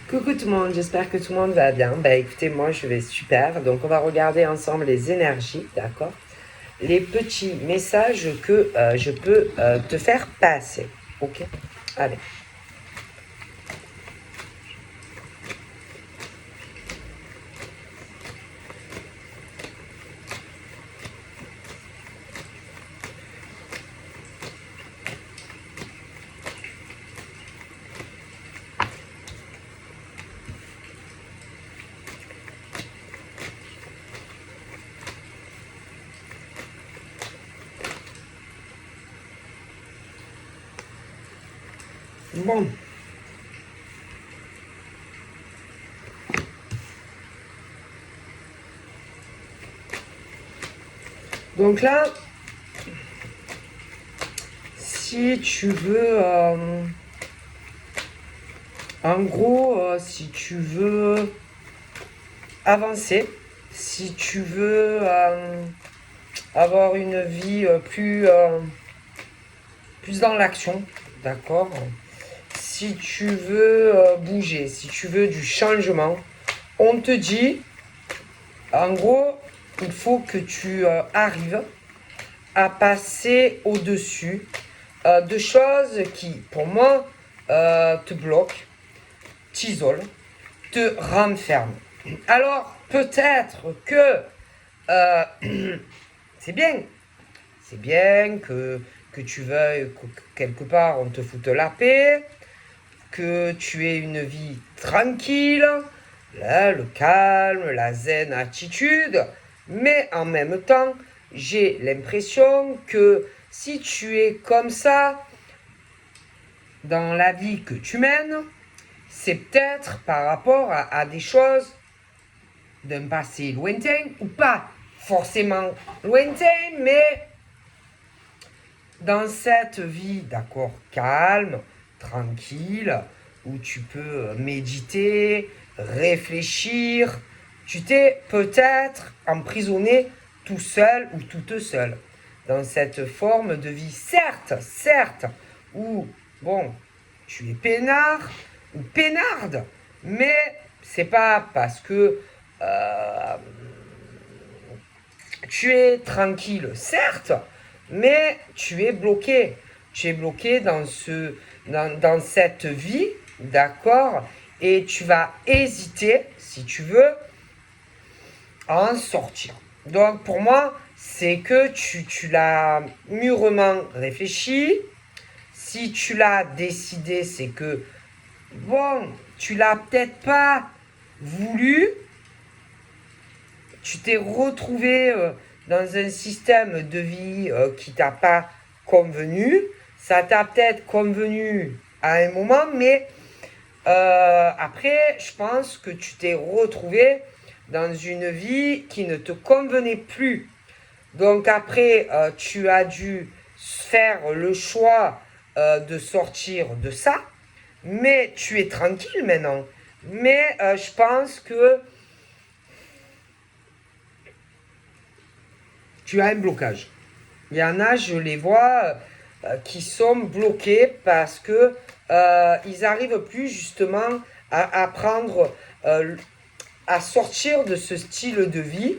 Coucou tout le monde, j'espère que tout le monde va bien. Écoutez, moi je vais super. Donc on va regarder ensemble les énergies, d'accord? Les petits messages que je peux te faire passer. Ok? Allez. Bon. Donc là, si tu veux, en gros, si tu veux avancer, si tu veux avoir une vie plus dans l'action, d'accord? Si tu veux bouger, si tu veux du changement, on te dit, en gros, il faut que tu arrives à passer au-dessus de choses qui, pour moi, te bloquent, t'isolent, te renferment. Alors, peut-être que c'est bien que tu veuilles que quelque part on te foute la paix, que tu aies une vie tranquille, là, le calme, la zen attitude, mais en même temps, j'ai l'impression que si tu es comme ça dans la vie que tu mènes, c'est peut-être par rapport à des choses d'un passé lointain, ou pas forcément lointain, mais dans cette vie, d'accord, calme, tranquille, où tu peux méditer, réfléchir, tu t'es peut-être emprisonné tout seul ou toute seule dans cette forme de vie, certes, où, bon, tu es peinard ou peinarde, mais c'est pas parce que tu es tranquille, certes, mais tu es bloqué. Tu es bloqué dans cette vie, d'accord? Et tu vas hésiter, si tu veux, à en sortir. Donc pour moi, c'est que tu l'as mûrement réfléchi. Si tu l'as décidé, c'est que, bon, tu l'as peut-être pas voulu. Tu t'es retrouvé dans un système de vie qui t'a pas convenu. Ça t'a peut-être convenu à un moment, mais après, je pense que tu t'es retrouvé dans une vie qui ne te convenait plus. Donc après, tu as dû faire le choix de sortir de ça, mais tu es tranquille maintenant. Mais je pense que tu as un blocage. Il y en a, je les vois, qui sont bloqués parce que ils n'arrivent plus justement à prendre, à sortir de ce style de vie.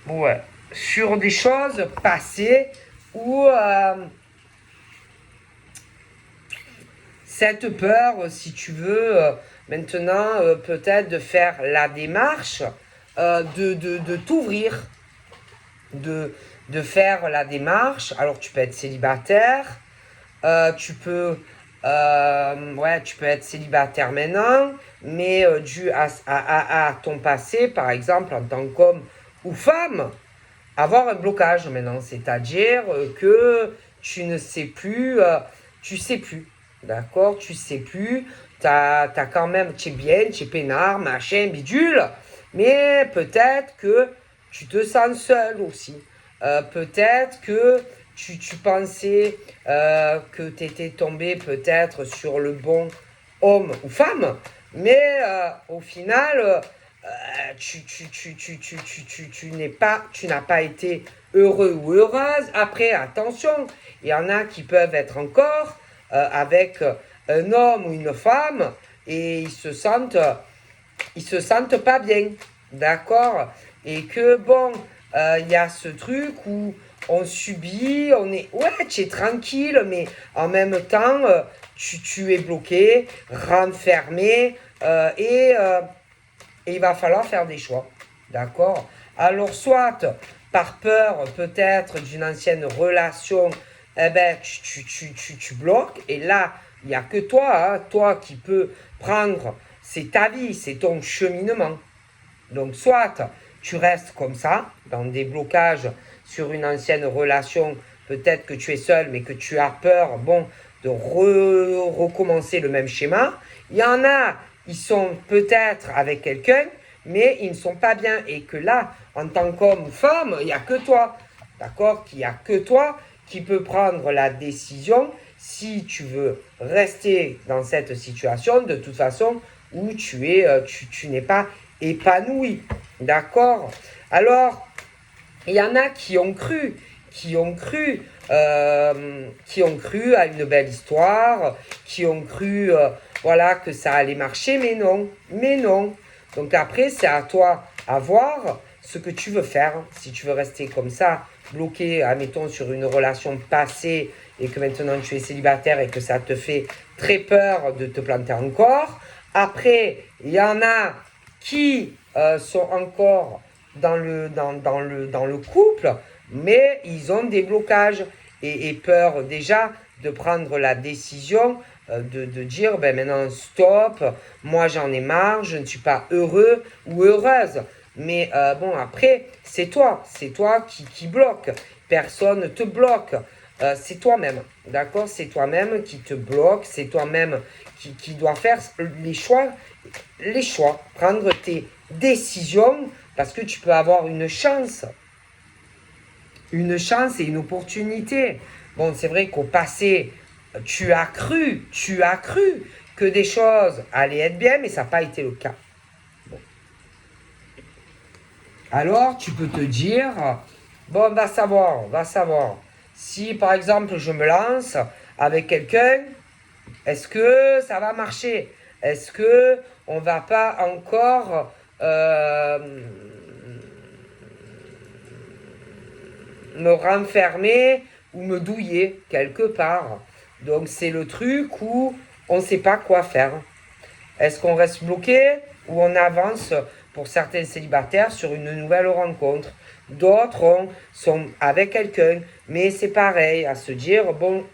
Ouais. Sur des choses passées où cette peur, si tu veux, maintenant peut-être de faire la démarche, de t'ouvrir, de faire la démarche. Alors tu peux être célibataire, tu peux être célibataire maintenant, mais dû à ton passé, par exemple, en tant qu'homme ou femme, avoir un blocage maintenant, c'est-à-dire que tu ne sais plus, tu sais plus, d'accord, tu sais plus, t'as quand même, tu es bien, tu es peinard, machin, bidule, mais peut-être que tu te sens seul aussi. Peut-être que tu pensais que tu étais tombé peut-être sur le bon homme ou femme, mais au final, tu n'as pas été heureux ou heureuse. Après, attention, il y en a qui peuvent être encore avec un homme ou une femme, et ils se sentent pas bien, d'accord? Et que bon, il y a ce truc où on subit, on est, ouais, tu es tranquille, mais en même temps, tu es bloqué, renfermé, et il va falloir faire des choix, d'accord? Alors, soit par peur peut-être d'une ancienne relation, eh ben, tu bloques, et là, il n'y a que toi, hein, toi qui peux prendre, c'est ta vie, c'est ton cheminement. Donc, soit tu restes comme ça, dans des blocages sur une ancienne relation, peut-être que tu es seul, mais que tu as peur, bon, de recommencer le même schéma. Il y en a, ils sont peut-être avec quelqu'un, mais ils ne sont pas bien. Et que là, en tant qu'homme ou femme, il n'y a que toi, d'accord? Qu'il n'y a que toi qui peux prendre la décision si tu veux rester dans cette situation, de toute façon, où tu n'es pas épanoui. D'accord? Alors, il y en a qui ont cru à une belle histoire, qui ont cru, voilà, que ça allait marcher, mais non. Donc après, c'est à toi à voir ce que tu veux faire. Si tu veux rester comme ça, bloqué, admettons, sur une relation passée, et que maintenant tu es célibataire et que ça te fait très peur de te planter encore. Après, il y en a qui sont encore dans le couple, mais ils ont des blocages et peur déjà de prendre la décision de dire ben maintenant stop, moi j'en ai marre, je ne suis pas heureux ou heureuse. Mais bon, après, c'est toi qui bloque. Personne ne te bloque. C'est toi-même, d'accord? C'est toi-même qui te bloque, c'est toi-même qui doit faire les choix, prendre tes décisions, parce que tu peux avoir une chance et une opportunité. Bon, c'est vrai qu'au passé, tu as cru que des choses allaient être bien, mais ça n'a pas été le cas. Bon. Alors, tu peux te dire, bon, on va savoir. Si, par exemple, je me lance avec quelqu'un, est-ce que ça va marcher? Est-ce que on va pas encore me renfermer ou me douiller quelque part? Donc c'est le truc où on ne sait pas quoi faire. Est-ce qu'on reste bloqué ou on avance pour certains célibataires sur une nouvelle rencontre? D'autres sont avec quelqu'un, mais c'est pareil, à se dire, bon,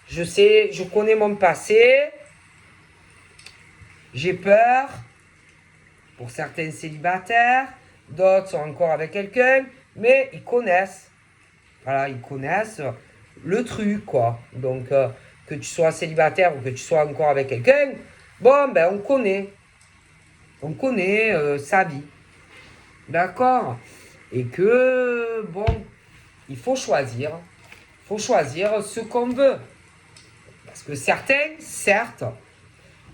je sais, je connais mon passé, j'ai peur pour certains célibataires, d'autres sont encore avec quelqu'un, mais ils connaissent. Voilà, ils connaissent le truc, quoi. Donc, que tu sois célibataire ou que tu sois encore avec quelqu'un, bon, ben, on connaît. On connaît sa vie. D'accord? Et que, bon, il faut choisir. Il faut choisir ce qu'on veut. Parce que certains, certes,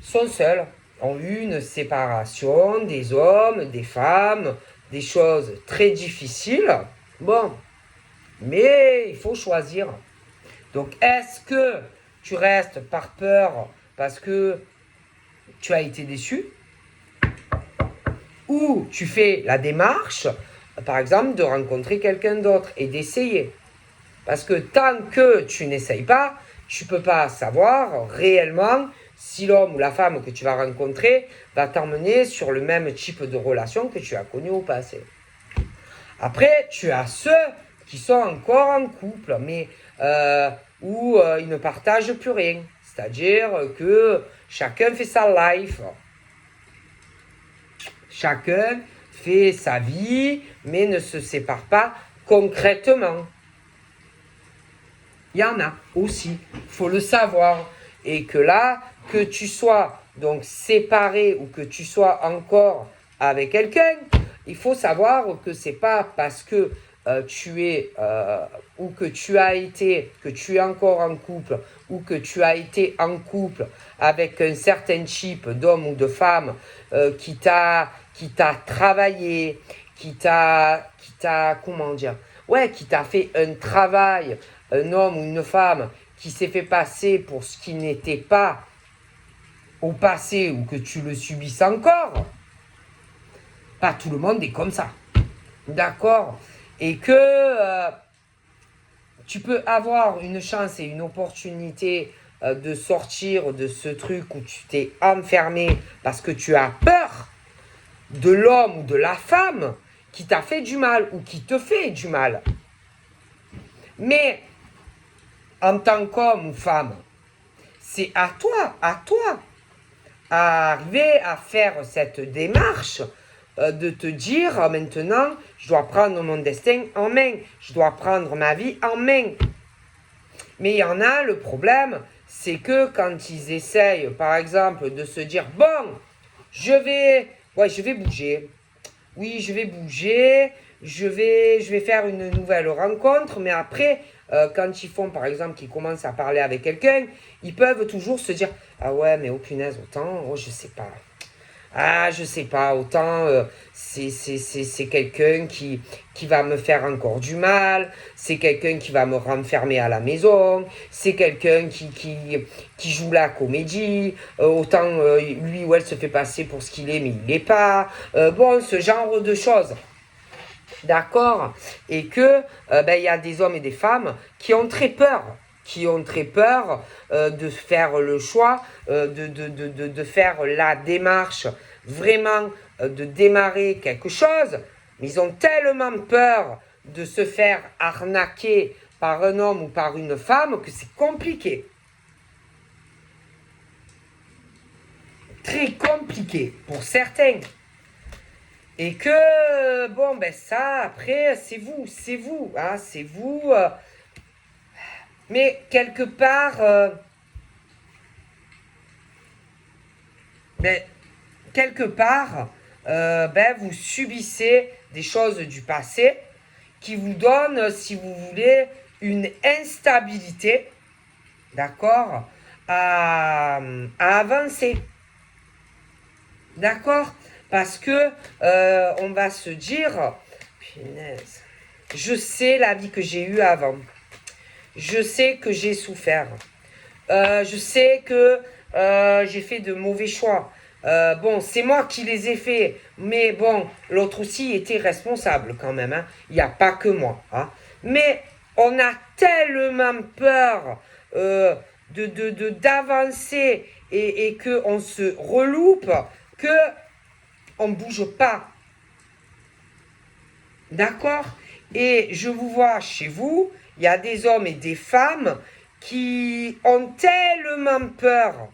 sont seuls, ont eu une séparation des hommes, des femmes, des choses très difficiles. Bon, mais il faut choisir. Donc, est-ce que tu restes par peur parce que tu as été déçu? Ou tu fais la démarche, par exemple, de rencontrer quelqu'un d'autre et d'essayer? Parce que tant que tu n'essayes pas, tu ne peux pas savoir réellement si l'homme ou la femme que tu vas rencontrer va t'emmener sur le même type de relation que tu as connu au passé. Après, tu as ceux qui sont encore en couple, mais où ils ne partagent plus rien. C'est-à-dire que chacun fait sa life. Chacun fait sa vie, mais ne se sépare pas concrètement. Il y en a aussi, il faut le savoir. Et que là, que tu sois donc séparé ou que tu sois encore avec quelqu'un, il faut savoir que c'est pas parce que tu es ou que tu as été, que tu es encore en couple ou que tu as été en couple avec un certain type d'homme ou de femme qui t'a travaillé, qui t'a comment dire, ouais, qui t'a fait un travail, un homme ou une femme qui s'est fait passer pour ce qui n'était pas au passé ou que tu le subisses encore, pas tout le monde est comme ça. D'accord? Et que tu peux avoir une chance et une opportunité de sortir de ce truc où tu t'es enfermé parce que tu as peur de l'homme ou de la femme qui t'a fait du mal ou qui te fait du mal. Mais en tant qu'homme ou femme, c'est à toi à arriver à faire cette démarche de te dire maintenant, je dois prendre mon destin en main, je dois prendre ma vie en main. Mais il y en a, le problème, c'est que quand ils essayent, par exemple, de se dire, bon, je vais bouger. Oui, je vais bouger, je vais faire une nouvelle rencontre, mais après, quand ils font, par exemple, qu'ils commencent à parler avec quelqu'un, ils peuvent toujours se dire, ah ouais, mais oh punaise, autant, oh je sais pas. Ah, je sais pas, autant c'est quelqu'un qui va me faire encore du mal, c'est quelqu'un qui va me renfermer à la maison, c'est quelqu'un qui joue la comédie, autant lui ou elle se fait passer pour ce qu'il est, mais il l'est pas. Bon, ce genre de choses. D'accord? Et que il y a des hommes et des femmes qui ont très peur. Qui ont très peur de faire le choix, de faire la démarche, vraiment de démarrer quelque chose, mais ils ont tellement peur de se faire arnaquer par un homme ou par une femme que c'est compliqué. Très compliqué pour certains. Et que, bon, ben ça, après, c'est vous, hein, c'est vous. Mais quelque part, ben, vous subissez des choses du passé qui vous donnent, si vous voulez, une instabilité, d'accord, à avancer. D'accord? Parce que on va se dire, punaise, je sais la vie que j'ai eue avant. Je sais que j'ai souffert. Je sais que j'ai fait de mauvais choix. Bon, c'est moi qui les ai faits, mais bon, l'autre aussi était responsable quand même. Hein. Il n'y a pas que moi. Hein. Mais on a tellement peur d'avancer et qu'on se reloupe que on ne bouge pas. D'accord? Et je vous vois chez vous, il y a des hommes et des femmes qui ont tellement peur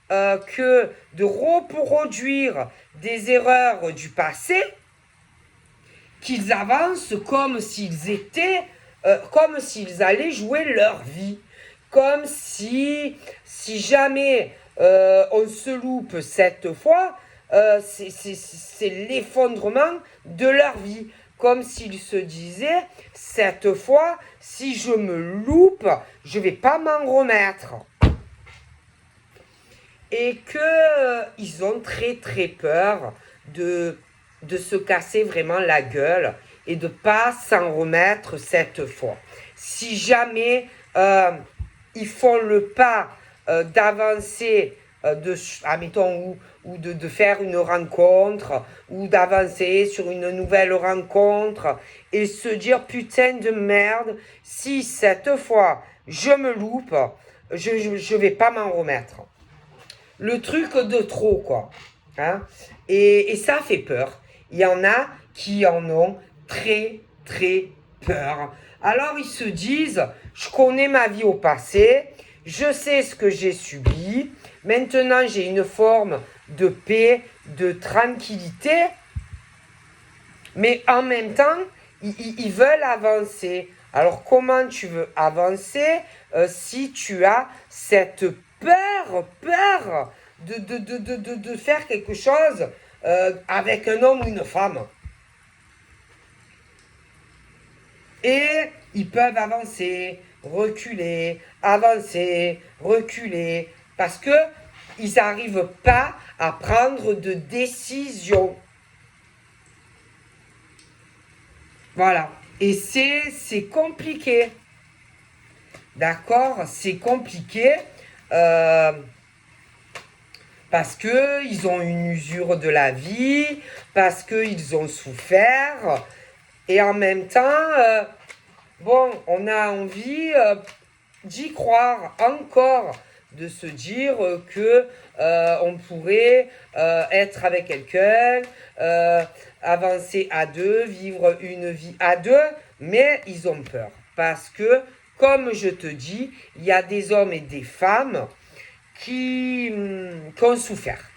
que de reproduire des erreurs du passé qu'ils avancent comme s'ils étaient, comme s'ils allaient jouer leur vie. Comme si jamais on se loupe cette fois, c'est l'effondrement de leur vie. Comme s'ils se disaient, cette fois, si je me loupe, je ne vais pas m'en remettre. Et qu'ils ont très très peur de se casser vraiment la gueule et de ne pas s'en remettre cette fois. Si jamais ils font le pas d'avancer, admettons, ou de faire une rencontre, ou d'avancer sur une nouvelle rencontre, et se dire putain de merde, si cette fois je me loupe, je vais pas m'en remettre. Le truc de trop, quoi. Hein? Et ça fait peur. Il y en a qui en ont très, très peur. Alors ils se disent, je connais ma vie au passé, je sais ce que j'ai subi, maintenant j'ai une forme de paix, de tranquillité, mais en même temps, ils veulent avancer. Alors comment tu veux avancer si tu as cette peur de faire quelque chose avec un homme ou une femme? Et ils peuvent avancer, reculer, avancer, reculer, parce que ils n'arrivent pas à prendre de décision. Voilà. Et c'est compliqué. D'accord? C'est compliqué. parce qu'ils ont une usure de la vie, parce qu'ils ont souffert, et en même temps, bon, on a envie d'y croire encore, de se dire que on pourrait être avec quelqu'un, avancer à deux, vivre une vie à deux, mais ils ont peur. Parce que, comme je te dis, il y a des hommes et des femmes qui ont souffert.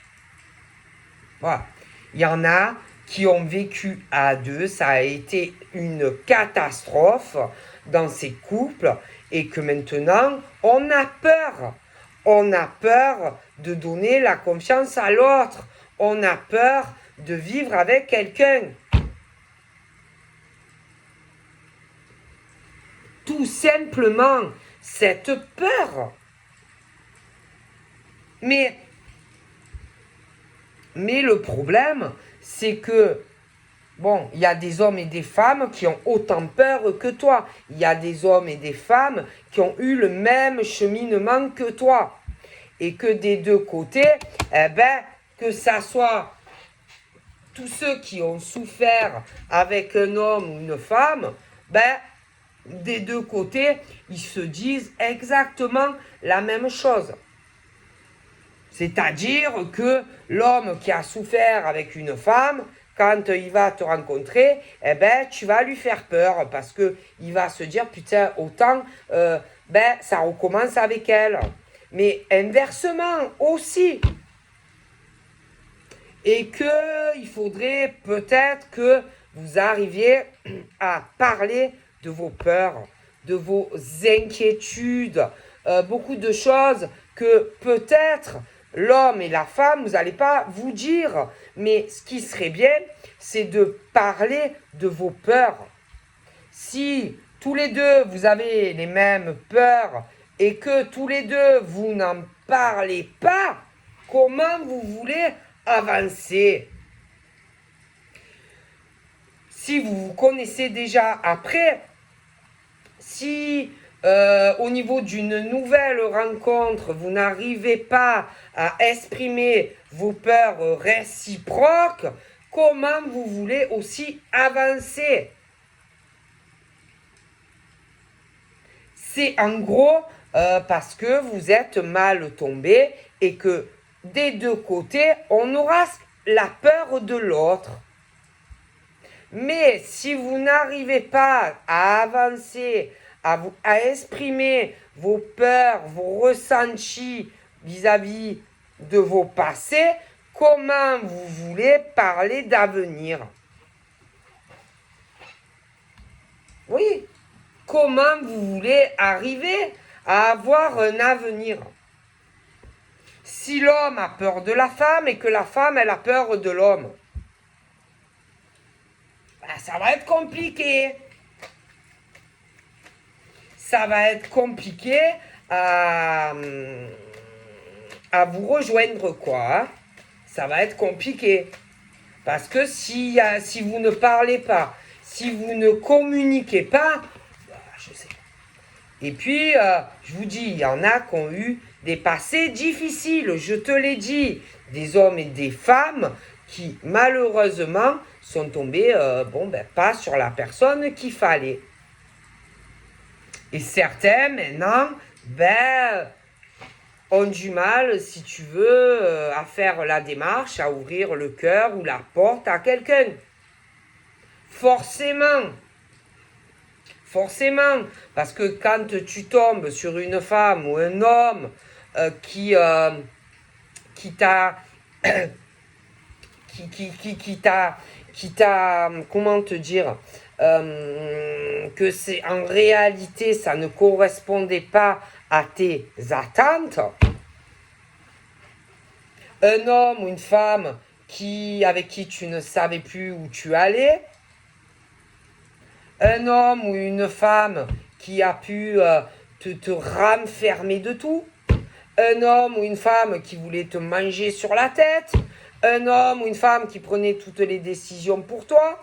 Voilà. Il y en a qui ont vécu à deux, ça a été une catastrophe dans ces couples et que maintenant, on a peur. On a peur de donner la confiance à l'autre. On a peur de vivre avec quelqu'un. Tout simplement, cette peur. Mais le problème, c'est que, bon, il y a des hommes et des femmes qui ont autant peur que toi. Il y a des hommes et des femmes qui ont eu le même cheminement que toi. Et que des deux côtés, eh ben, que ça soit tous ceux qui ont souffert avec un homme ou une femme, ben, des deux côtés, ils se disent exactement la même chose. C'est-à-dire que l'homme qui a souffert avec une femme, quand il va te rencontrer, eh ben, tu vas lui faire peur parce qu'il va se dire, putain, autant, ça recommence avec elle. Mais inversement aussi. Et qu'il faudrait peut-être que vous arriviez à parler de vos peurs, de vos inquiétudes, beaucoup de choses que peut-être l'homme et la femme, vous n'allez pas vous dire. Mais ce qui serait bien, c'est de parler de vos peurs. Si tous les deux, vous avez les mêmes peurs et que tous les deux, vous n'en parlez pas, comment vous voulez avancer? Si vous vous connaissez déjà après, si au niveau d'une nouvelle rencontre, vous n'arrivez pas à exprimer vos peurs réciproques, comment vous voulez aussi avancer? C'est en gros parce que vous êtes mal tombé et que des deux côtés, on aura la peur de l'autre. Mais si vous n'arrivez pas à avancer, à exprimer vos peurs, vos ressentis vis-à-vis de vos passés, comment vous voulez parler d'avenir? Oui, comment vous voulez arriver à avoir un avenir? Si l'homme a peur de la femme et que la femme, elle a peur de l'homme, ça va être compliqué. Ça va être compliqué à vous rejoindre, quoi. Hein. Ça va être compliqué. Parce que si vous ne parlez pas, si vous ne communiquez pas, je sais. Et puis, je vous dis, il y en a qui ont eu des passés difficiles, je te l'ai dit. Des hommes et des femmes qui, malheureusement, sont tombés, pas sur la personne qu'il fallait. Et certains, maintenant, ont du mal, si tu veux, à faire la démarche, à ouvrir le cœur ou la porte à quelqu'un. Forcément. Forcément. Parce que quand tu tombes sur une femme ou un homme qui t'a comment te dire, que c'est en réalité ça ne correspondait pas à tes attentes. Un homme ou une femme avec qui tu ne savais plus où tu allais. Un homme ou une femme qui a pu te renfermer de tout. Un homme ou une femme qui voulait te manger sur la tête. Un homme ou une femme qui prenait toutes les décisions pour toi.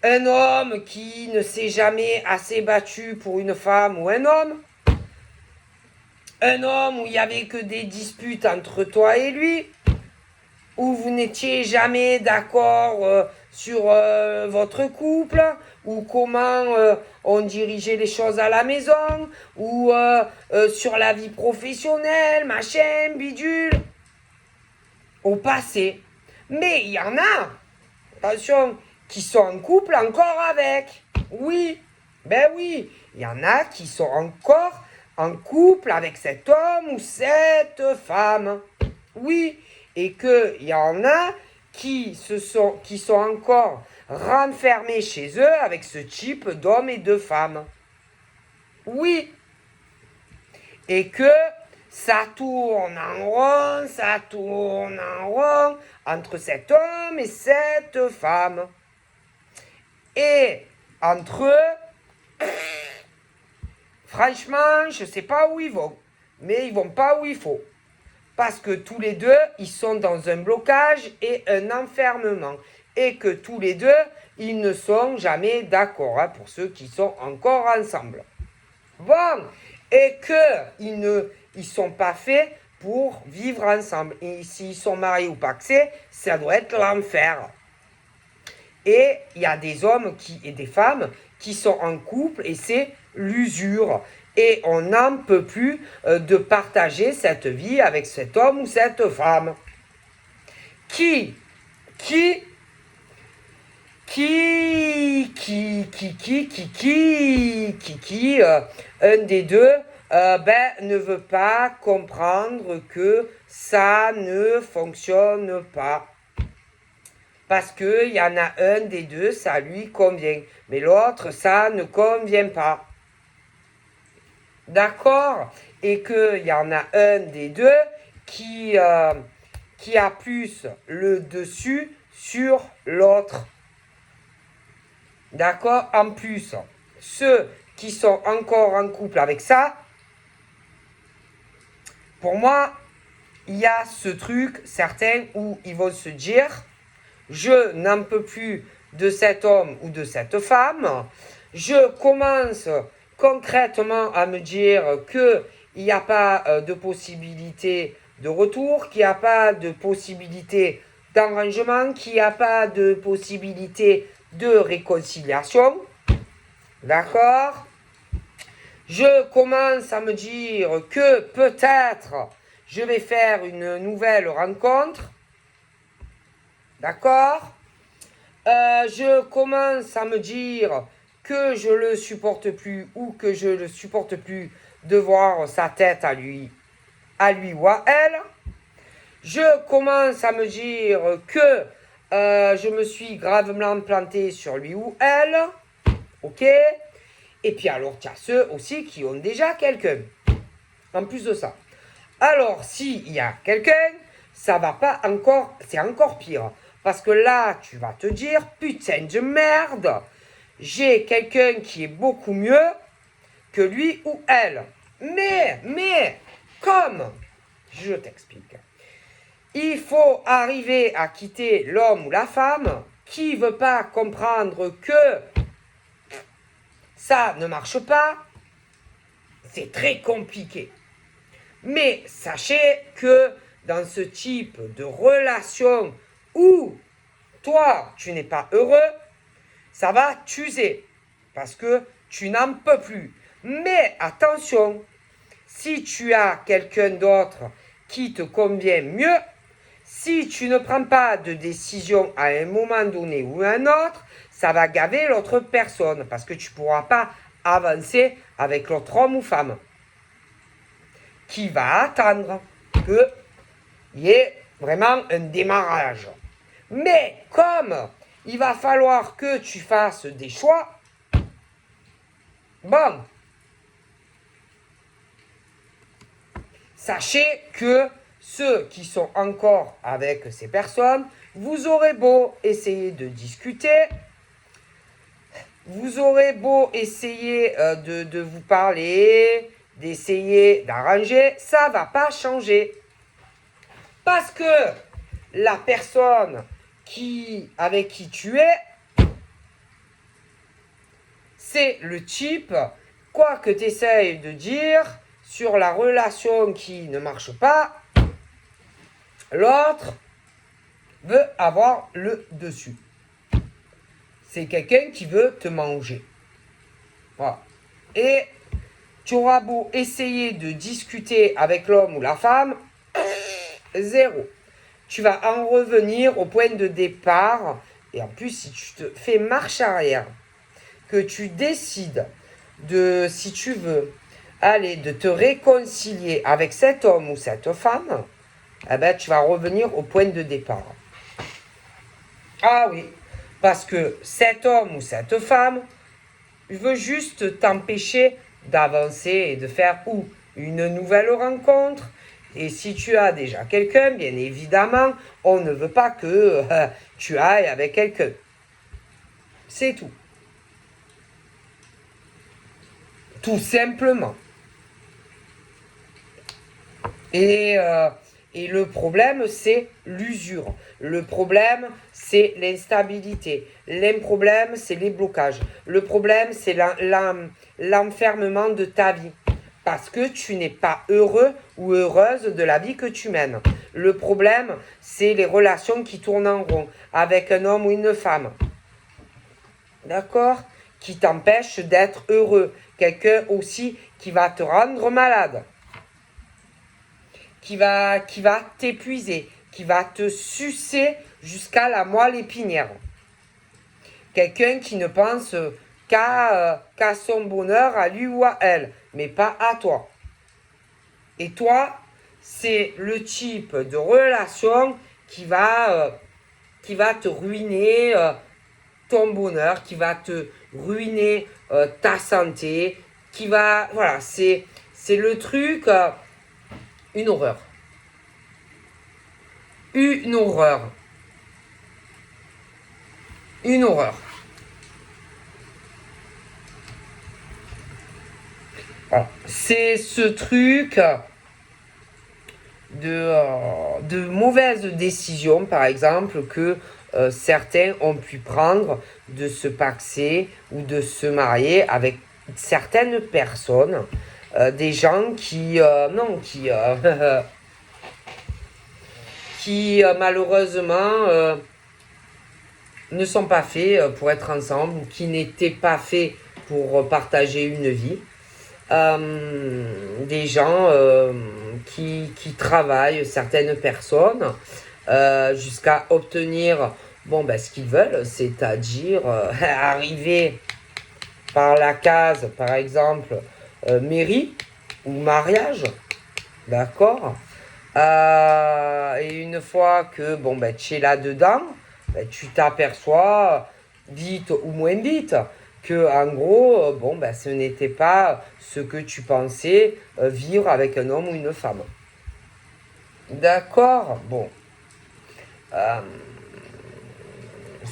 Un homme qui ne s'est jamais assez battu pour une femme ou un homme. un homme où il n'y avait que des disputes entre toi et lui, où vous n'étiez jamais d'accord sur votre couple, ou comment on dirigeait les choses à la maison, ou sur la vie professionnelle, machin, bidule, au passé. Mais il y en a, attention, qui sont en couple encore avec. Oui, ben oui, il y en a qui sont encore en couple avec cet homme ou cette femme. Oui, et qu'il y en a qui sont encore renfermés chez eux avec ce type d'hommes et de femmes. Oui, et que ça tourne en rond entre cet homme et cette femme. Et entre eux, franchement, je ne sais pas où ils vont, mais ils vont pas où il faut. Parce que tous les deux, ils sont dans un blocage et un enfermement. Et que tous les deux, ils ne sont jamais d'accord, hein, pour ceux qui sont encore ensemble. Bon, et qu'ils ne sont pas faits pour vivre ensemble. Et s'ils sont mariés ou paxés, ça doit être l'enfer. Et il y a des hommes et des femmes qui sont en couple et c'est l'usure. Et on n'en peut plus de partager cette vie avec cet homme ou cette femme. Un des deux, ne veut pas comprendre que ça ne fonctionne pas. Parce qu'il y en a un des deux, ça lui convient. Mais l'autre, ça ne convient pas. D'accord? Et qu'il y en a un des deux qui a plus le dessus sur l'autre. D'accord? En plus, ceux qui sont encore en couple avec ça, pour moi, il y a ce truc, certains, où ils vont se dire, je n'en peux plus de cet homme ou de cette femme, je commence concrètement à me dire qu'il n'y a pas de possibilité de retour, qu'il n'y a pas de possibilité d'arrangement, qu'il n'y a pas de possibilité de réconciliation. D'accord? Je commence à me dire que peut-être je vais faire une nouvelle rencontre. D'accord? Je commence à me dire que je le supporte plus ou que je ne supporte plus de voir sa tête à lui ou à elle. Je commence à me dire que je me suis gravement planté sur lui ou elle. Ok? Et puis alors, il y a ceux aussi qui ont déjà quelqu'un. En plus de ça. Alors, s'il y a quelqu'un, ça va pas encore, c'est encore pire. Parce que là, tu vas te dire, putain de merde, j'ai quelqu'un qui est beaucoup mieux que lui ou elle. Mais, comme, je t'explique, il faut arriver à quitter l'homme ou la femme qui ne veut pas comprendre que ça ne marche pas. C'est très compliqué. Mais sachez que dans ce type de relation où toi, tu n'es pas heureux, ça va t'user parce que tu n'en peux plus. Mais attention, si tu as quelqu'un d'autre qui te convient mieux, si tu ne prends pas de décision à un moment donné ou à un autre, ça va gaver l'autre personne parce que tu ne pourras pas avancer avec l'autre homme ou femme qui va attendre qu'il y ait vraiment un démarrage. Mais comme il va falloir que tu fasses des choix, bon, sachez que ceux qui sont encore avec ces personnes, vous aurez beau essayer de discuter, vous aurez beau essayer de vous parler, d'essayer d'arranger, ça ne va pas changer. Parce que la personne avec qui tu es, c'est le type, quoi que tu essayes de dire sur la relation qui ne marche pas, l'autre veut avoir le dessus. C'est quelqu'un qui veut te manger. Voilà. Et tu auras beau essayer de discuter avec l'homme ou la femme, zéro. Tu vas en revenir au point de départ. Et en plus, si tu te fais marche arrière, que tu décides de, si tu veux, aller, de te réconcilier avec cet homme ou cette femme, eh ben, tu vas revenir au point de départ. Ah oui, parce que cet homme ou cette femme veut juste t'empêcher d'avancer et de faire ou une nouvelle rencontre. Et si tu as déjà quelqu'un, bien évidemment, on ne veut pas que tu ailles avec quelqu'un. C'est tout. Tout simplement. Et le problème, c'est l'usure. Le problème, c'est l'instabilité. Le problème, c'est les blocages. Le problème, c'est l'enfermement de ta vie. Parce que tu n'es pas heureux ou heureuse de la vie que tu mènes. Le problème, c'est les relations qui tournent en rond avec un homme ou une femme. D'accord? Qui t'empêchent d'être heureux. Quelqu'un aussi qui va te rendre malade. Qui va t'épuiser, qui va te sucer jusqu'à la moelle épinière. Quelqu'un qui ne pense qu'à son bonheur, à lui ou à elle, mais pas à toi. Et toi, c'est le type de relation qui va te ruiner ton bonheur, qui va te ruiner ta santé, qui va... Voilà, c'est le truc... une horreur. Une horreur. Une horreur. Voilà. C'est ce truc de mauvaises décisions, par exemple, que certains ont pu prendre de se paxer ou de se marier avec certaines personnes. Des gens qui malheureusement ne sont pas faits pour être ensemble, ou qui n'étaient pas faits pour partager une vie. Des gens qui travaillent, certaines personnes, jusqu'à obtenir ce qu'ils veulent, c'est-à-dire arriver par la case, par exemple, mairie ou mariage, d'accord. Et une fois que tu es là-dedans, tu t'aperçois, vite ou moins vite, que en gros, ce n'était pas ce que tu pensais vivre avec un homme ou une femme. D'accord. Bon.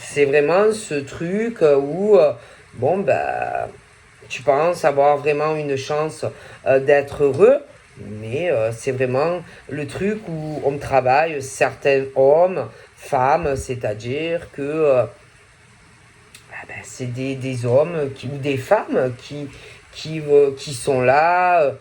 C'est vraiment ce truc où, tu penses avoir vraiment une chance d'être heureux, mais c'est vraiment le truc où on travaille certains hommes, femmes, c'est-à-dire que c'est des hommes ou des femmes qui sont là,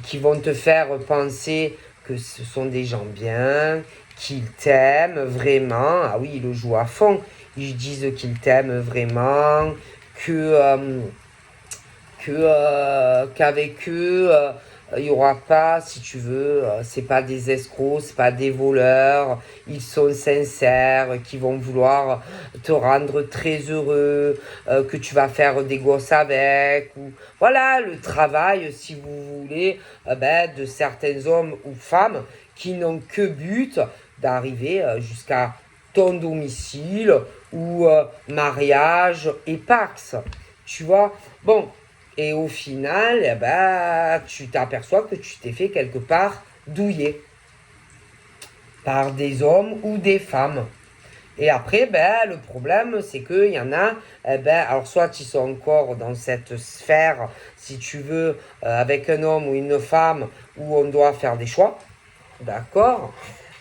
qui vont te faire penser que ce sont des gens bien, qu'ils t'aiment vraiment. Ah oui, ils le jouent à fond. Ils disent qu'ils t'aiment vraiment, qu'avec eux, il n'y aura pas, si tu veux, c'est pas des escrocs, c'est pas des voleurs, ils sont sincères, qui vont vouloir te rendre très heureux, que tu vas faire des gosses avec, ou voilà le travail, si vous voulez, de certains hommes ou femmes qui n'ont que but d'arriver jusqu'à ton domicile ou mariage et pax, tu vois. Bon. Et au final, tu t'aperçois que tu t'es fait quelque part douiller par des hommes ou des femmes. Et après, le problème, c'est qu'il y en a, alors soit ils sont encore dans cette sphère, si tu veux, avec un homme ou une femme, où on doit faire des choix, d'accord.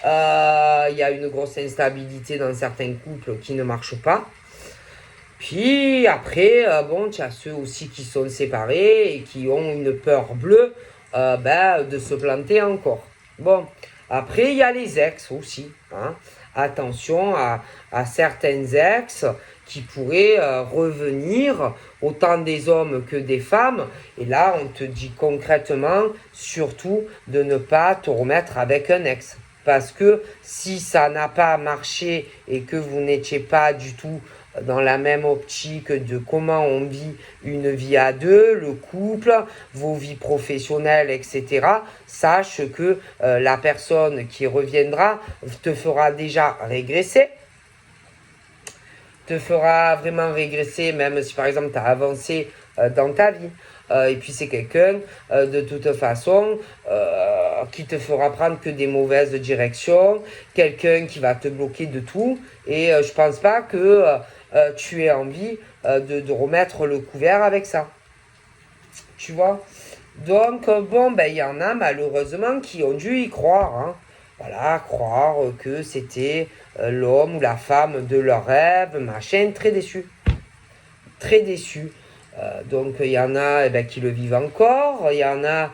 Il y a une grosse instabilité dans certains couples qui ne marchent pas. Puis après, tu as ceux aussi qui sont séparés et qui ont une peur bleue de se planter encore. Bon, après, il y a les ex aussi. Hein. Attention à certains ex qui pourraient revenir, autant des hommes que des femmes. Et là, on te dit concrètement, surtout, de ne pas te remettre avec un ex. Parce que si ça n'a pas marché et que vous n'étiez pas du tout dans la même optique de comment on vit une vie à deux, le couple, vos vies professionnelles, etc., sache que la personne qui reviendra te fera déjà régresser, te fera vraiment régresser, même si par exemple tu as avancé dans ta vie. Et puis c'est quelqu'un, de toute façon, qui te fera prendre que des mauvaises directions, quelqu'un qui va te bloquer de tout. Et je pense pas que tu aies envie de remettre le couvert avec ça. Tu vois? Donc, bon, il y en a malheureusement qui ont dû y croire. Hein. Voilà, croire que c'était l'homme ou la femme de leur rêve, machin, très déçu. Très déçu. Donc il y en a qui le vivent encore, il y en a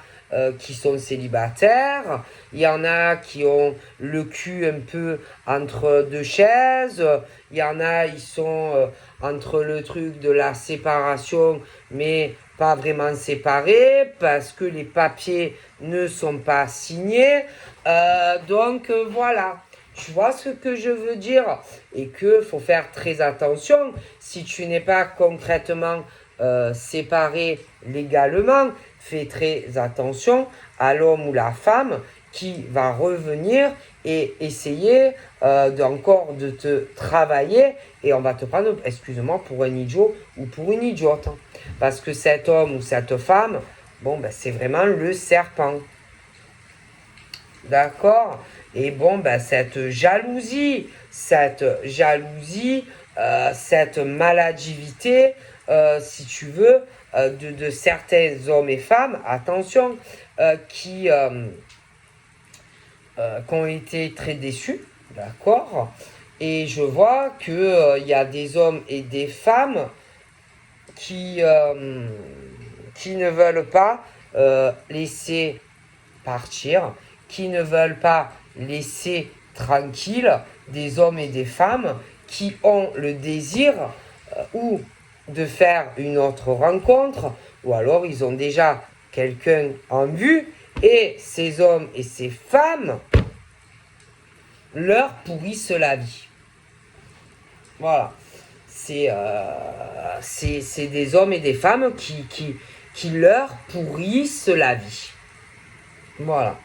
qui sont célibataires, il y en a qui ont le cul un peu entre deux chaises, il y en a ils sont entre le truc de la séparation mais pas vraiment séparés parce que les papiers ne sont pas signés. Donc voilà. Tu vois ce que je veux dire? Et qu'il faut faire très attention si tu n'es pas concrètement séparé légalement. Fais très attention à l'homme ou la femme qui va revenir et essayer encore de te travailler et on va te prendre, excuse-moi, pour un idiot ou pour une idiote. Parce que cet homme ou cette femme, c'est vraiment le serpent. D'accord? Et cette jalousie, cette maladivité, si tu veux, de certains hommes et femmes, attention, qui ont été très déçus, d'accord? Et je vois que y a des hommes et des femmes qui ne veulent pas laisser partir, qui ne veulent pas laisser tranquille des hommes et des femmes qui ont le désir ou de faire une autre rencontre, ou alors ils ont déjà quelqu'un en vue, et ces hommes et ces femmes leur pourrissent la vie. Voilà. C'est des hommes et des femmes qui leur pourrissent la vie. Voilà.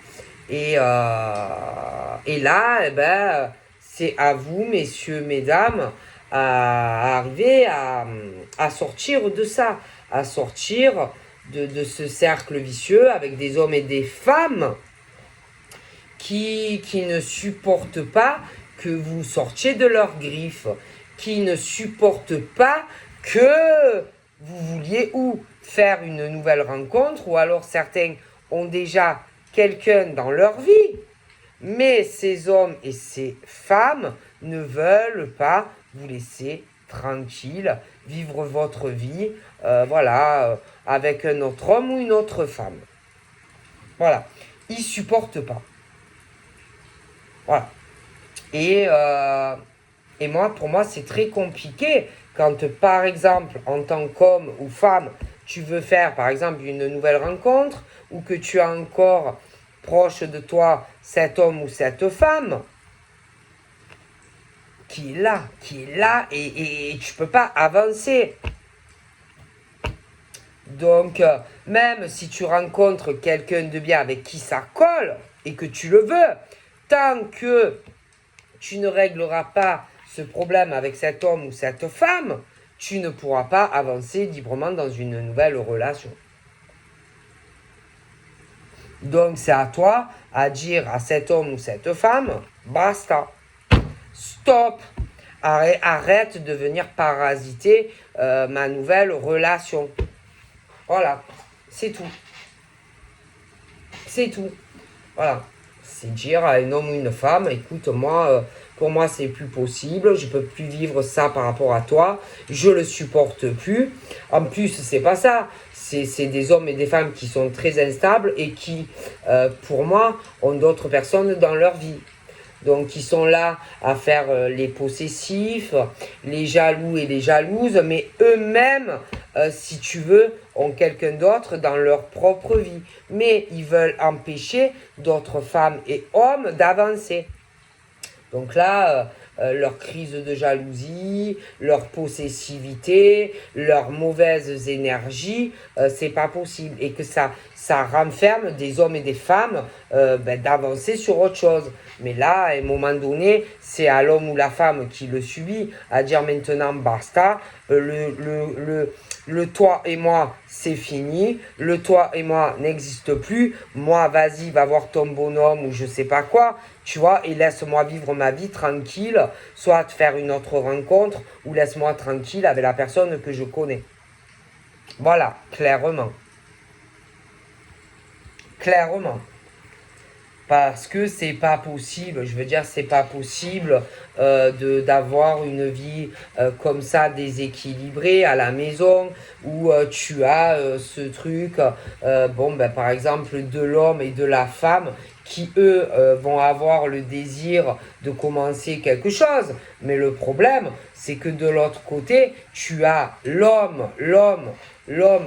Et là, c'est à vous, messieurs, mesdames, à arriver à sortir de ça, à sortir de ce cercle vicieux avec des hommes et des femmes qui ne supportent pas que vous sortiez de leurs griffes, qui ne supportent pas que vous vouliez ou faire une nouvelle rencontre, ou alors certains ont déjà quelqu'un dans leur vie, mais ces hommes et ces femmes ne veulent pas vous laisser tranquille, vivre votre vie, avec un autre homme ou une autre femme. Voilà, ils supportent pas. Voilà. Et pour moi, c'est très compliqué quand, par exemple, en tant qu'homme ou femme, tu veux faire, par exemple, une nouvelle rencontre ou que tu as encore proche de toi cet homme ou cette femme qui est là et tu peux pas avancer. Donc, même si tu rencontres quelqu'un de bien avec qui ça colle et que tu le veux, tant que tu ne régleras pas ce problème avec cet homme ou cette femme, tu ne pourras pas avancer librement dans une nouvelle relation. Donc c'est à toi à dire à cet homme ou cette femme, basta, stop, arrête de venir parasiter ma nouvelle relation. Voilà, c'est tout. C'est tout. Voilà. C'est dire à un homme ou une femme, écoute, moi, pour moi, c'est plus possible, je peux plus vivre ça par rapport à toi, je le supporte plus. En plus, c'est pas ça. c'est des hommes et des femmes qui sont très instables et qui, pour moi, ont d'autres personnes dans leur vie. Donc, ils sont là à faire les possessifs, les jaloux et les jalouses, mais eux-mêmes, si tu veux, ont quelqu'un d'autre dans leur propre vie. Mais ils veulent empêcher d'autres femmes et hommes d'avancer. Donc là, leur crise de jalousie, leur possessivité, leurs mauvaises énergies, c'est pas possible. Et que ça renferme des hommes et des femmes d'avancer sur autre chose. Mais là, à un moment donné, c'est à l'homme ou la femme qui le subit à dire maintenant basta, le toi et moi, c'est fini. Le toi et moi n'existe plus. Moi, vas-y, va voir ton bonhomme ou je sais pas quoi, tu vois, et laisse-moi vivre ma vie tranquille, soit faire une autre rencontre, ou laisse-moi tranquille avec la personne que je connais. Voilà, clairement. Clairement. Parce que c'est pas possible, je veux dire, c'est pas possible d'avoir une vie comme ça déséquilibrée à la maison où tu as ce truc, bon, ben, par exemple, de l'homme et de la femme qui, eux, vont avoir le désir de commencer quelque chose. Mais le problème, c'est que de l'autre côté, tu as l'homme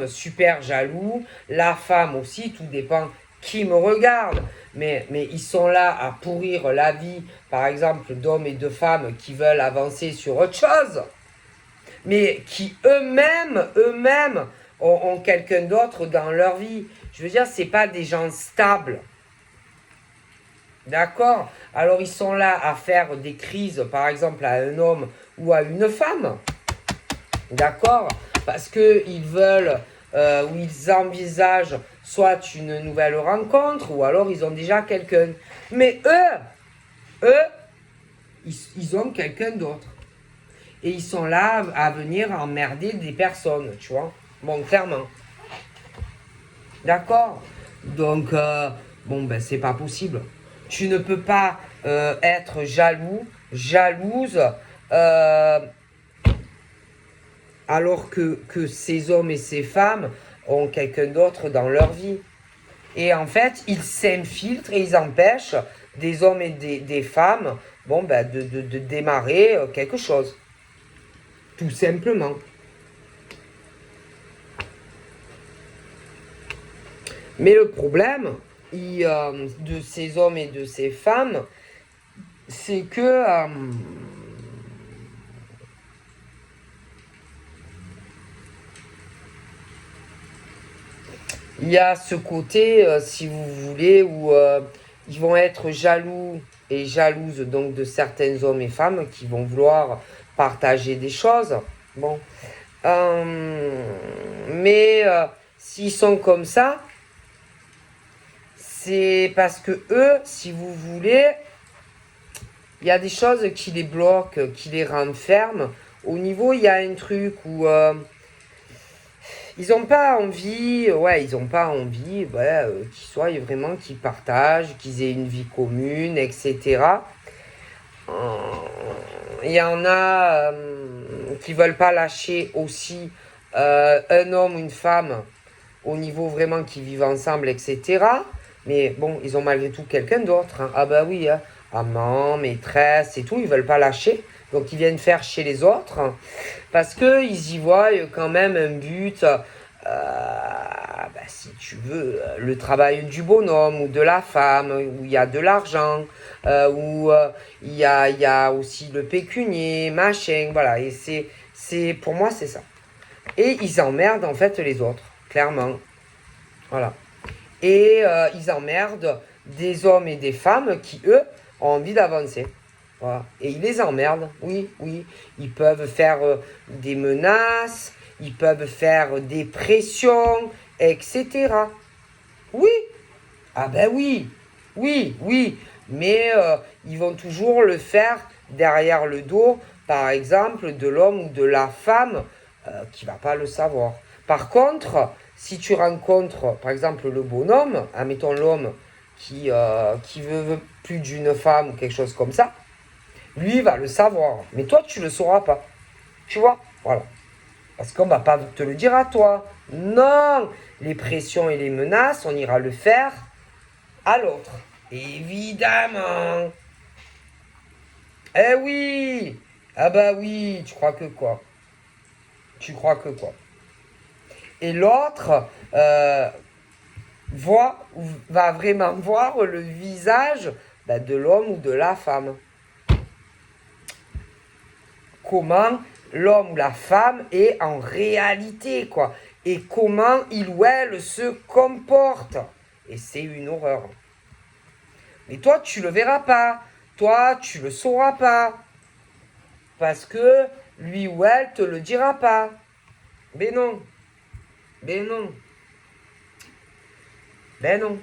super jaloux, la femme aussi, tout dépend qui me regarde. Mais ils sont là à pourrir la vie, par exemple, d'hommes et de femmes qui veulent avancer sur autre chose, mais qui eux-mêmes ont quelqu'un d'autre dans leur vie. Je veux dire, c'est pas des gens stables. D'accord? Alors ils sont là à faire des crises, par exemple, à un homme ou à une femme. D'accord? Parce qu'ils veulent ou ils envisagent soit une nouvelle rencontre ou alors ils ont déjà quelqu'un. Mais eux, ils ont quelqu'un d'autre. Et ils sont là à venir emmerder des personnes, tu vois. Bon, clairement. D'accord? Donc, bon, ben, c'est pas possible. Tu ne peux pas être jalouse, euh, alors que ces hommes et ces femmes ont quelqu'un d'autre dans leur vie. Et en fait, ils s'infiltrent et ils empêchent des hommes et des femmes bon, ben, de démarrer quelque chose. Tout simplement. Mais le problème de ces hommes et de ces femmes, c'est que il y a ce côté, si vous voulez, où ils vont être jaloux et jalouses donc de certains hommes et femmes qui vont vouloir partager des choses. Bon. Mais s'ils sont comme ça, c'est parce que eux, si vous voulez, il y a des choses qui les bloquent, qui les renferment. Au niveau, il y a un truc où ils n'ont pas envie, qu'ils soient vraiment, qu'ils partagent, qu'ils aient une vie commune, etc. Il y en a qui veulent pas lâcher aussi un homme ou une femme au niveau vraiment qui vivent ensemble, etc. Mais bon, ils ont malgré tout quelqu'un d'autre. Hein. Ah bah oui, hein. Amant, maîtresse et tout, ils veulent pas lâcher. Donc ils viennent faire chez les autres. Hein, parce qu'ils y voient quand même un but, si tu veux, le travail du bonhomme ou de la femme, où il y a de l'argent, où il y a aussi le pécunier, machin, voilà. Et pour moi, c'est ça. Et ils emmerdent en fait les autres, clairement. Voilà. Et ils emmerdent des hommes et des femmes qui, eux, ont envie d'avancer. Voilà. Et ils les emmerdent, oui. Ils peuvent faire des menaces, ils peuvent faire des pressions, etc. Oui. Ah ben oui. Mais ils vont toujours le faire derrière le dos, par exemple, de l'homme ou de la femme qui ne va pas le savoir. Par contre, si tu rencontres, par exemple, le bonhomme, admettons l'homme qui veut plus d'une femme ou quelque chose comme ça, lui va le savoir. Mais toi, tu ne le sauras pas. Tu vois? Voilà. Parce qu'on va pas te le dire à toi. Non, les pressions et les menaces, on ira le faire à l'autre. Évidemment. Eh oui. Ah bah oui, tu crois que quoi? Tu crois que quoi? Et l'autre va vraiment voir le visage de l'homme ou de la femme. Comment l'homme ou la femme est en réalité, quoi. Et comment il ou elle se comporte. Et c'est une horreur. Mais toi, tu le verras pas. Toi, tu le sauras pas. Parce que lui ou elle te le dira pas. Mais non. Mais non. Ben non.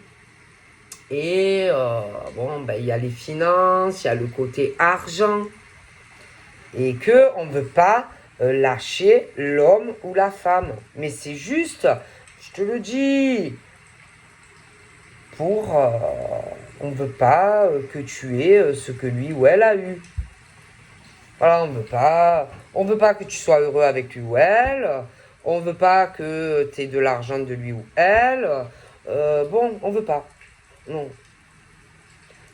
Et bon, ben il y a les finances, il y a le côté argent. Et que on ne veut pas lâcher l'homme ou la femme. Mais c'est juste, je te le dis, on ne veut pas que tu aies ce que lui ou elle a eu. Voilà, on veut pas que tu sois heureux avec lui ou elle. On veut pas que tu aies de l'argent de lui ou elle. Bon, on veut pas. Non.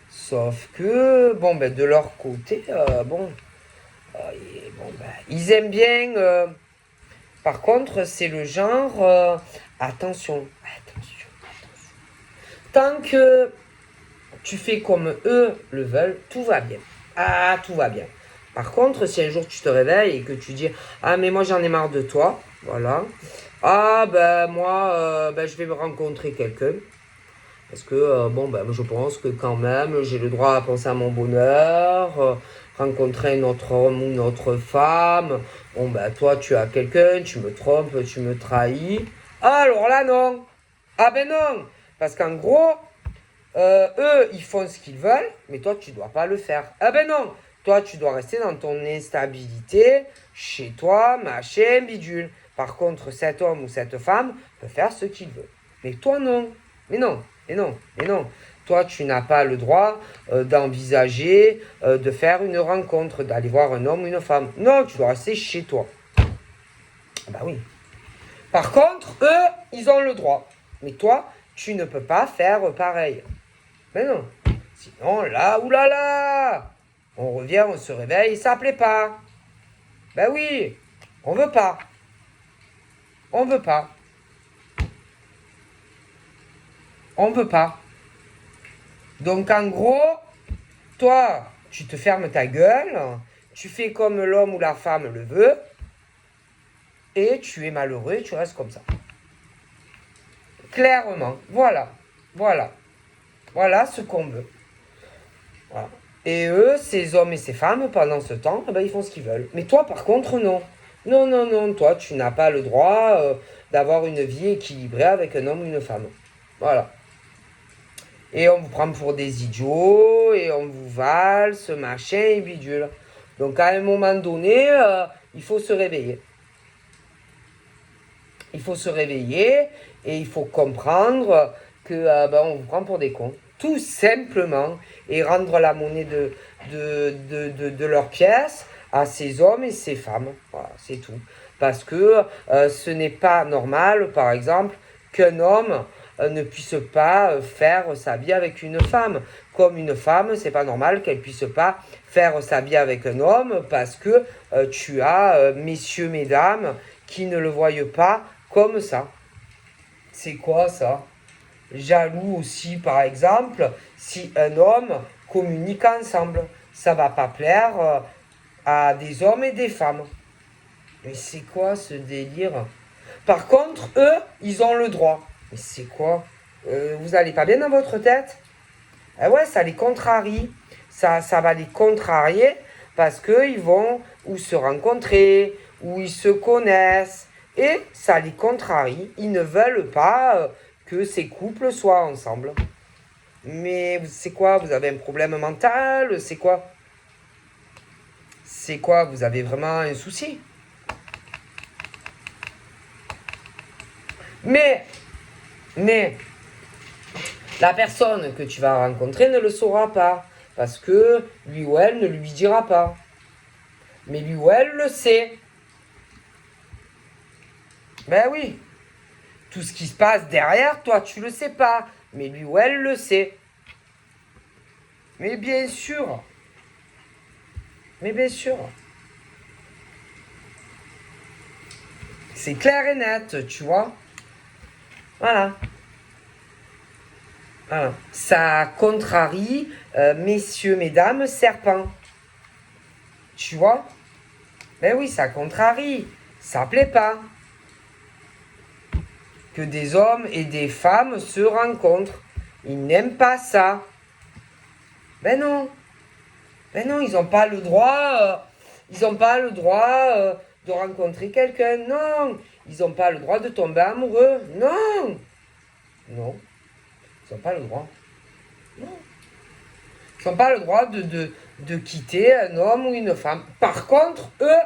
Sauf que, bon, ben, de leur côté, bon, ils aiment bien. Par contre, c'est le genre, attention, attention. Tant que tu fais comme eux le veulent, tout va bien. Ah, tout va bien. Par contre, si un jour tu te réveilles et que tu dis, ah, mais moi j'en ai marre de toi, voilà. Ah, ben moi, je vais me rencontrer quelqu'un. Parce que, je pense que quand même, j'ai le droit à penser à mon bonheur, rencontrer notre homme ou notre femme. Bon, ben, toi, tu as quelqu'un, tu me trompes, tu me trahis. Ah, alors là, non. Ah, ben non. Parce qu'en gros, eux, ils font ce qu'ils veulent, mais toi, tu dois pas le faire. Ah, ben non. Toi, tu dois rester dans ton instabilité, chez toi, machin, bidule. Par contre, cet homme ou cette femme peut faire ce qu'il veut. Mais toi, non. Mais non. Mais non, mais non. Toi, tu n'as pas le droit d'envisager de faire une rencontre, d'aller voir un homme ou une femme. Non, tu dois rester chez toi. Bah oui. Par contre, eux, ils ont le droit. Mais toi, tu ne peux pas faire pareil. Mais non. Sinon, là, oulala, on revient, on se réveille, ça plaît pas. Ben oui, on veut pas. On veut pas. On veut pas. Donc en gros, toi, tu te fermes ta gueule, tu fais comme l'homme ou la femme le veut, et tu es malheureux et tu restes comme ça. Clairement, voilà, voilà, voilà ce qu'on veut. Voilà. Et eux, ces hommes et ces femmes, pendant ce temps, ils font ce qu'ils veulent. Mais toi, par contre, non. Non, non, non, toi, tu n'as pas le droit d'avoir une vie équilibrée avec un homme ou une femme. Voilà. Et on vous prend pour des idiots, et on vous valse, machin et bidule. Donc à un moment donné, il faut se réveiller. Il faut se réveiller et il faut comprendre que on vous prend pour des cons. Tout simplement. Et rendre la monnaie de leurs pièces à ces hommes et ces femmes. Voilà, c'est tout. Parce que ce n'est pas normal, par exemple, qu'un homme ne puisse pas faire sa vie avec une femme. Comme une femme, c'est pas normal qu'elle puisse pas faire sa vie avec un homme parce que tu as messieurs, mesdames qui ne le voient pas comme ça. C'est quoi ça? Jaloux aussi, par exemple, si un homme communique ensemble. Ça va pas plaire à des hommes et des femmes. Mais c'est quoi ce délire? Par contre, eux, ils ont le droit. Mais c'est quoi? Vous allez pas bien dans votre tête? Ah ouais, ça les contrarie. Ça va les contrarier parce qu'ils vont ou se rencontrer, ou ils se connaissent. Et ça les contrarie. Ils ne veulent pas que ces couples soient ensemble. Mais c'est quoi? Vous avez un problème mental? C'est quoi? C'est quoi? Vous avez vraiment un souci? Mais, la personne que tu vas rencontrer ne le saura pas. Parce que lui ou elle ne lui dira pas. Mais lui ou elle le sait. Ben oui. Tout ce qui se passe derrière, toi, tu le sais pas. Mais lui ou elle le sait. Mais bien sûr. Mais bien sûr. C'est clair et net, tu vois. Voilà. Voilà. Ça contrarie, messieurs, mesdames, serpents. Tu vois? Ben oui, ça contrarie. Ça plaît pas. Que des hommes et des femmes se rencontrent. Ils n'aiment pas ça. Ben non. Ben non, ils n'ont pas le droit. Ils n'ont pas le droit de rencontrer quelqu'un. Non. Ils n'ont pas le droit de tomber amoureux. Non. Non. Ils n'ont pas le droit. Non. Ils n'ont pas le droit de quitter un homme ou une femme. Par contre, eux,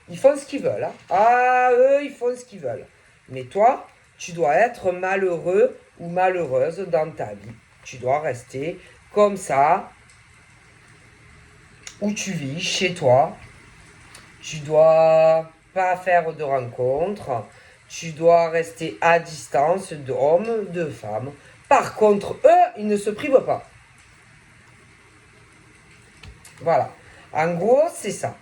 ils font ce qu'ils veulent. Hein. Ah, eux, ils font ce qu'ils veulent. Mais toi, tu dois être malheureux ou malheureuse dans ta vie. Tu dois rester comme ça, où tu vis, chez toi. Tu dois pas faire de rencontres. Tu dois rester à distance d'hommes, de femmes. Par contre, eux, ils ne se privent pas. Voilà. En gros, c'est ça.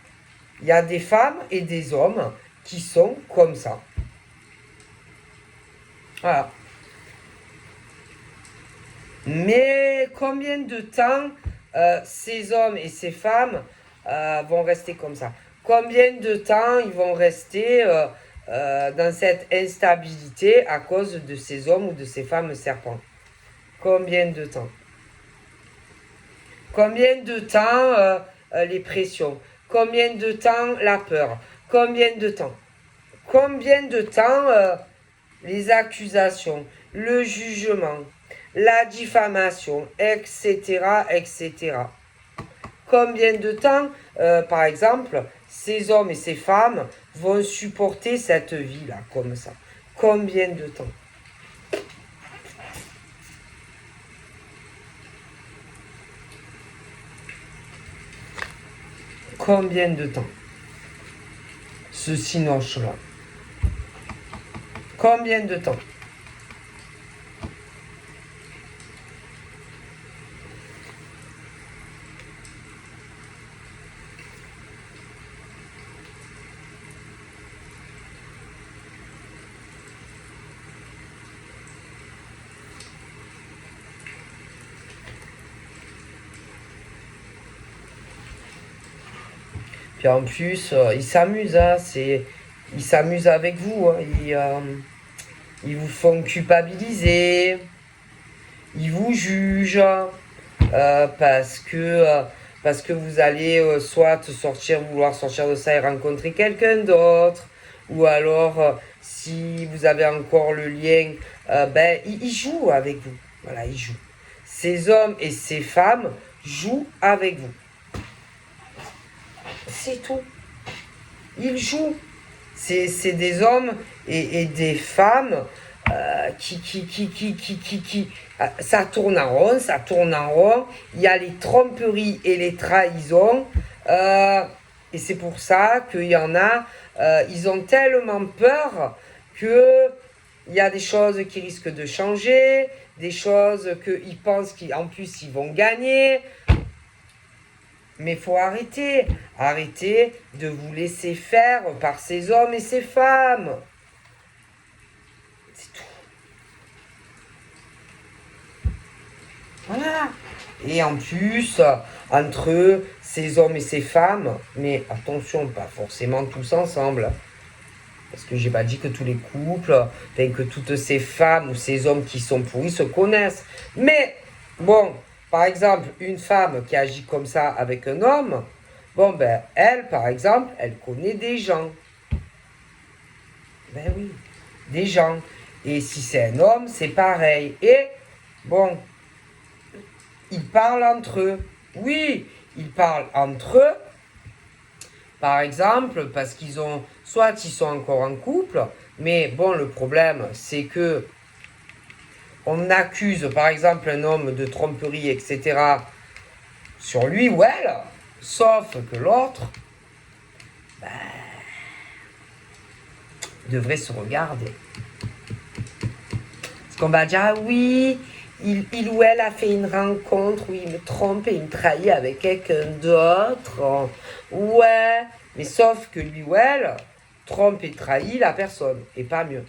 Il y a des femmes et des hommes qui sont comme ça. Voilà. Mais combien de temps ces hommes et ces femmes vont rester comme ça? Combien de temps ils vont rester dans cette instabilité à cause de ces hommes ou de ces femmes serpents? Combien de temps? Combien de temps les pressions? Combien de temps la peur? Combien de temps? Combien de temps les accusations, le jugement, la diffamation, etc., etc. Combien de temps, par exemple, ces hommes et ces femmes vont supporter cette vie-là, comme ça? Combien de temps? Combien de temps? Ce cinoche-là. Combien de temps? Puis en plus, ils s'amusent, hein, ils s'amusent avec vous. Hein, ils vous font culpabiliser. Ils vous jugent parce que vous allez soit vouloir sortir de ça et rencontrer quelqu'un d'autre. Ou alors, si vous avez encore le lien, ben, ils jouent avec vous. Voilà, ils jouent. Ces hommes et ces femmes jouent avec vous. C'est tout. Ils jouent. C'est des hommes et des femmes ça tourne en rond, ça tourne en rond. Il y a les tromperies et les trahisons. Et c'est pour ça qu'il y en a, ils ont tellement peur que il y a des choses qui risquent de changer, des choses qu'ils pensent qu'en plus ils vont gagner. Mais il faut arrêter. Arrêter de vous laisser faire par ces hommes et ces femmes. C'est tout. Voilà. Et en plus, entre ces hommes et ces femmes, mais attention, pas forcément tous ensemble. Parce que j'ai pas dit que tous les couples, enfin que toutes ces femmes ou ces hommes qui sont pourris se connaissent. Mais, bon, par exemple, une femme qui agit comme ça avec un homme, bon ben, elle, par exemple, elle connaît des gens. Ben oui, des gens. Et si c'est un homme, c'est pareil. Et, bon, ils parlent entre eux. Oui, ils parlent entre eux. Par exemple, parce qu'ils ont, soit ils sont encore en couple, mais bon, le problème, c'est que on accuse, par exemple, un homme de tromperie, etc., sur lui ou elle, sauf que l'autre, ben, devraient se regarder. Parce qu'on va dire, ah oui, il ou elle a fait une rencontre où il me trompe et il me trahit avec quelqu'un d'autre. Ouais, mais sauf que lui ou elle trompe et trahit la personne, et pas mieux,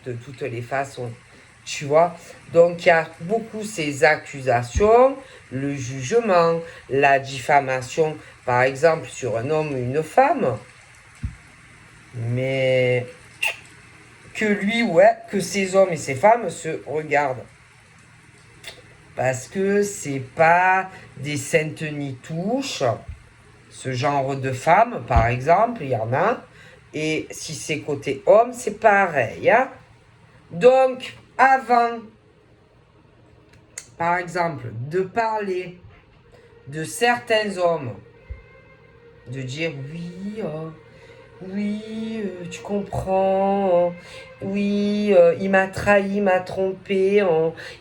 de toutes les façons. Tu vois? Donc, il y a beaucoup ces accusations, le jugement, la diffamation, par exemple, sur un homme ou une femme. Mais que lui, ouais, que ces hommes et ces femmes se regardent. Parce que c'est pas des saintes ni touches. Ce genre de femmes, par exemple, il y en a. Et si c'est côté homme, c'est pareil. Hein? Donc, avant, par exemple, de parler de certains hommes, de dire oui, oui, tu comprends, oui, il m'a trahi, il m'a trompé,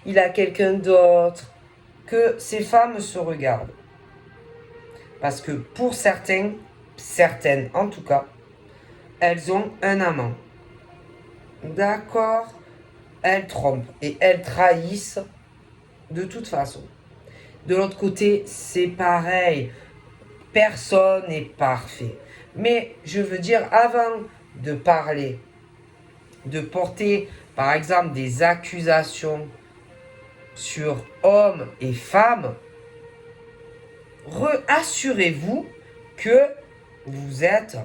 il a quelqu'un d'autre, que ces femmes se regardent. Parce que pour certaines en tout cas, elles ont un amant. D'accord? Elles trompent et elles trahissent de toute façon. De l'autre côté, c'est pareil. Personne n'est parfait. Mais je veux dire, avant de parler, de porter par exemple des accusations sur hommes et femmes, assurez-vous que vous êtes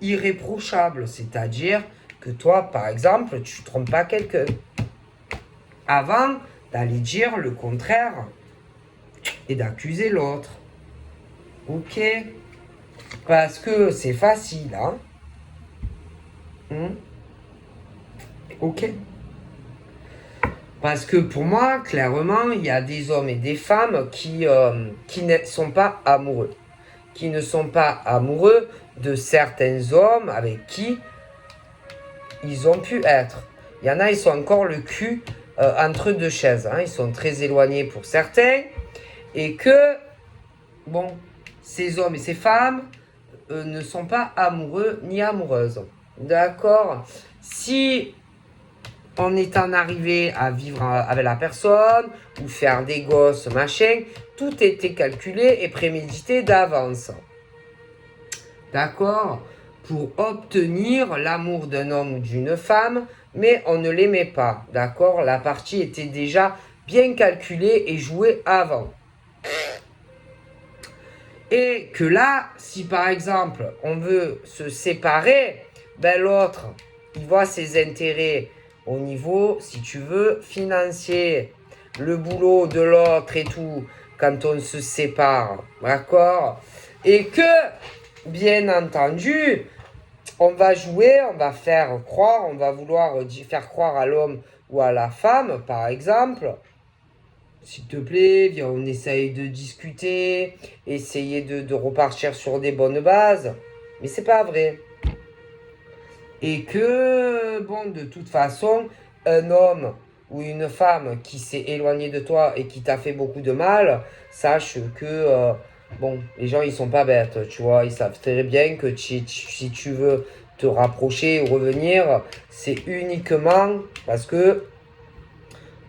irréprochable. C'est-à-dire que toi, par exemple, tu ne trompes pas quelqu'un. Avant d'aller dire le contraire et d'accuser l'autre. Ok? Parce que c'est facile, hein? Ok? Parce que pour moi, clairement, il y a des hommes et des femmes qui ne sont pas amoureux. Qui ne sont pas amoureux de certains hommes avec qui ils ont pu être. Il y en a, ils sont encore le cul entre deux chaises. Hein? Ils sont très éloignés pour certains. Et que, bon, ces hommes et ces femmes ne sont pas amoureux ni amoureuses. D'accord? Si on est en arrivé à vivre avec la personne, ou faire des gosses, machin, tout était calculé et prémédité d'avance. D'accord? Pour obtenir l'amour d'un homme ou d'une femme, mais on ne l'aimait pas. D'accord? La partie était déjà bien calculée et jouée avant. Et que là, si par exemple on veut se séparer, ben l'autre, il voit ses intérêts au niveau, si tu veux, financier, le boulot de l'autre et tout, quand on se sépare, d'accord? Et que, bien entendu, on va jouer, on va faire croire, on va vouloir faire croire à l'homme ou à la femme, par exemple, s'il te plaît, viens, on essaye de discuter, essayer de repartir sur des bonnes bases. Mais c'est pas vrai. Et que, bon, de toute façon, un homme ou une femme qui s'est éloigné de toi et qui t'a fait beaucoup de mal, sache que, bon, les gens, ils sont pas bêtes, tu vois. Ils savent très bien que si tu veux te rapprocher ou revenir, c'est uniquement parce que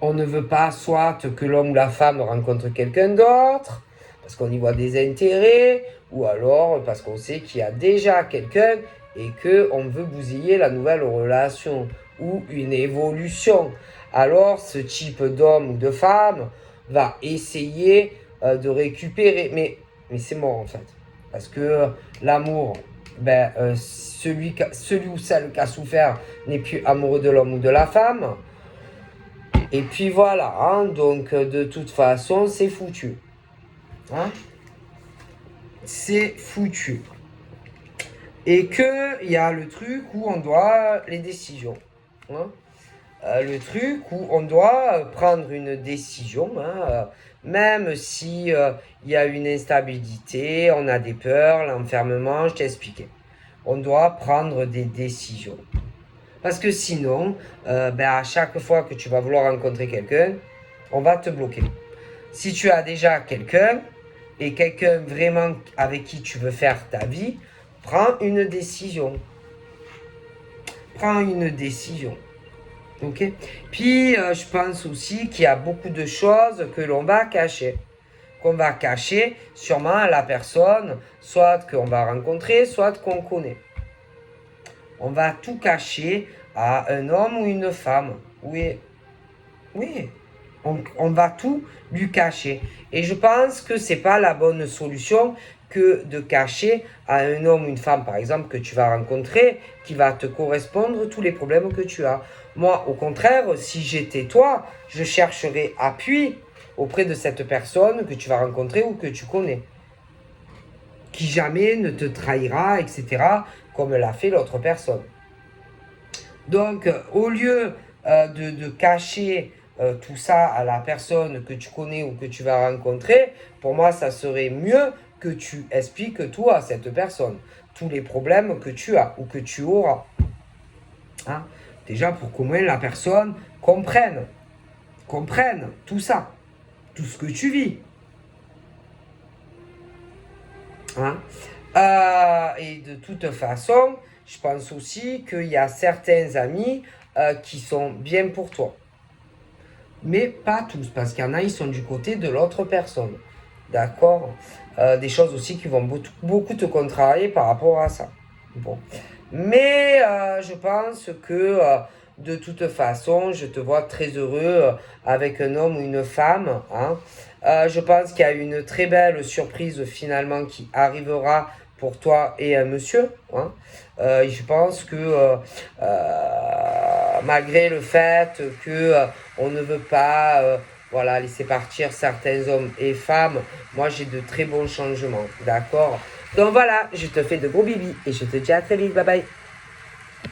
on ne veut pas soit que l'homme ou la femme rencontre quelqu'un d'autre, parce qu'on y voit des intérêts, ou alors parce qu'on sait qu'il y a déjà quelqu'un et qu'on veut bousiller la nouvelle relation ou une évolution. Alors ce type d'homme ou de femme va essayer de récupérer, mais c'est mort en fait. Parce que l'amour, celui ou celle qui a souffert n'est plus amoureux de l'homme ou de la femme. Et puis voilà, hein, donc de toute façon, c'est foutu. Hein? C'est foutu. Et qu'il y a le truc où on doit les décisions. Hein? Le truc où on doit prendre une décision, hein, même si il y a une instabilité, on a des peurs, l'enfermement, je t'ai expliqué. On doit prendre des décisions. Parce que sinon, à chaque fois que tu vas vouloir rencontrer quelqu'un, on va te bloquer. Si tu as déjà quelqu'un, et quelqu'un vraiment avec qui tu veux faire ta vie, prends une décision. prends une décision. Ok. Puis, je pense aussi qu'il y a beaucoup de choses que l'on va cacher. Qu'on va cacher sûrement à la personne, soit qu'on va rencontrer, soit qu'on connaît. On va tout cacher à un homme ou une femme. Oui, oui. On va tout lui cacher. Et je pense que c'est pas la bonne solution que de cacher à un homme ou une femme, par exemple, que tu vas rencontrer, qui va te correspondre tous les problèmes que tu as. Moi, au contraire, si j'étais toi, je chercherais appui auprès de cette personne que tu vas rencontrer ou que tu connais, qui jamais ne te trahira, etc., comme l'a fait l'autre personne. Donc, au lieu de cacher tout ça à la personne que tu connais ou que tu vas rencontrer, pour moi, ça serait mieux que tu expliques tout à cette personne, tous les problèmes que tu as ou que tu auras. Hein? Déjà, pour qu'au moins la personne comprenne tout ça, tout ce que tu vis. Hein? Et de toute façon, je pense aussi qu'il y a certains amis qui sont bien pour toi. Mais pas tous, parce qu'il y en a, ils sont du côté de l'autre personne. D'accord. Des choses aussi qui vont beaucoup te contrarier par rapport à ça. Bon. Mais je pense que de toute façon, je te vois très heureux avec un homme ou une femme. Hein. Je pense qu'il y a une très belle surprise finalement qui arrivera pour toi et un monsieur. Hein. Je pense que malgré le fait que on ne veut pas voilà, laisser partir certains hommes et femmes, moi j'ai de très bons changements. D'accord. Donc voilà, je te fais de gros bibis et je te dis à très vite. Bye bye.